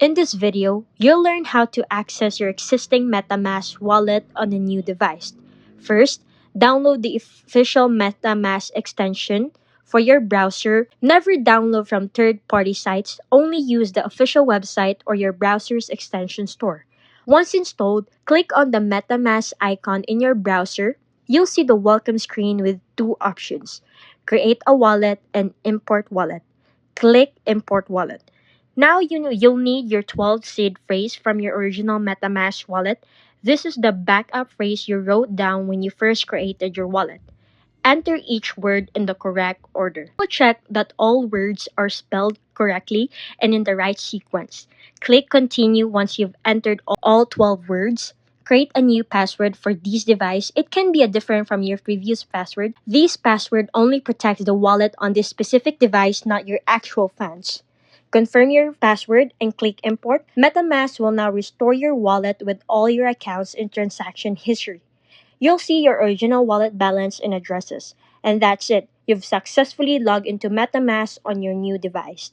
In this video, you'll learn how to access your existing MetaMask wallet on a new device. First, download the official MetaMask extension for your browser. Never download from third-party sites, only use the official website or your browser's extension store. Once installed, click on the MetaMask icon in your browser. You'll see the welcome screen with two options: create a wallet and import wallet. Click import wallet. Now you know you'll need your 12 seed phrase from your original MetaMask wallet. This is the backup phrase you wrote down when you first created your wallet. Enter each word in the correct order. Check that all words are spelled correctly and in the right sequence. Click continue once you've entered all 12 words. Create a new password for this device. It can be a different from your previous password. This password only protects the wallet on this specific device, not your actual funds. Confirm your password and click import. MetaMask will now restore your wallet with all your accounts and transaction history. You'll see your original wallet balance and addresses. And that's it. You've successfully logged into MetaMask on your new device.